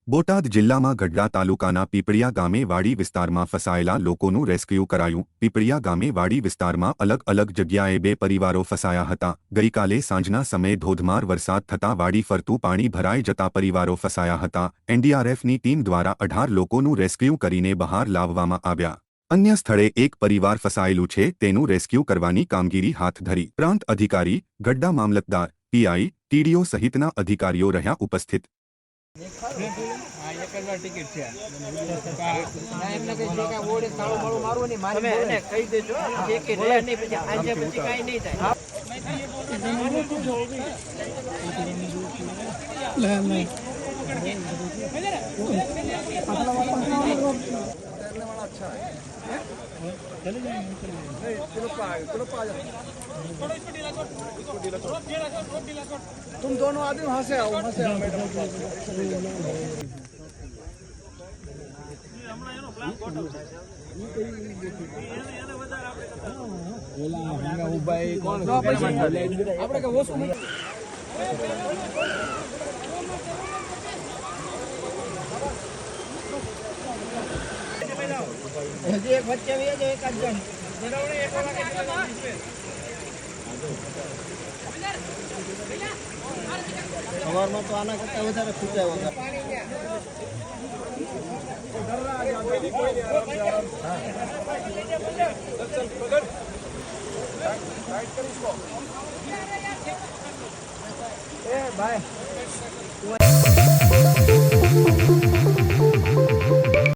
બોટાદ જિલ્લામાં ગઢડા તાલુકાના પીપળિયા ગામે વાડી વિસ્તારમાં ફસાયેલા લોકોનું રેસ્ક્યુ કરાયું। પીપળિયા ગામે વાડી વિસ્તારમાં અલગ અલગ જગ્યાએ બે પરિવારો ફસાયા હતા। ગઈકાલે સાંજના સમયે ધોધમાર વરસાદ થતાં વાડી ફરતું પાણી ભરાઈ જતા પરિવારો ફસાયા હતા। એનડીઆરએફની ટીમ દ્વારા 18 લોકોનું રેસ્ક્યુ કરીને બહાર લાવવામાં આવ્યા। અન્ય સ્થળે એક પરિવાર ફસાયેલું છે તેનું રેસ્ક્યુ કરવાની કામગીરી હાથ ધરી। પ્રાંત અધિકારી, ગઢડા મામલતદાર, પીઆઈ, ટીડીઓ સહિતના અધિકારીઓ રહ્યા ઉપસ્થિત। ટિકિટ છે એમને કઈ જે કાંઈ ઓળે તાળું માળું મારવું નહીં મારે એને કહી દેજો જે કે રહે નહીં પછી આજે પછી કાંઈ નહીં થાય तुम दोनों आदमी वहाँ से आओ एक बच्चे भी है जो एक आदमी સવારમાં તો આના કરતા વધારે ખૂટ્યા વગર ભાઈ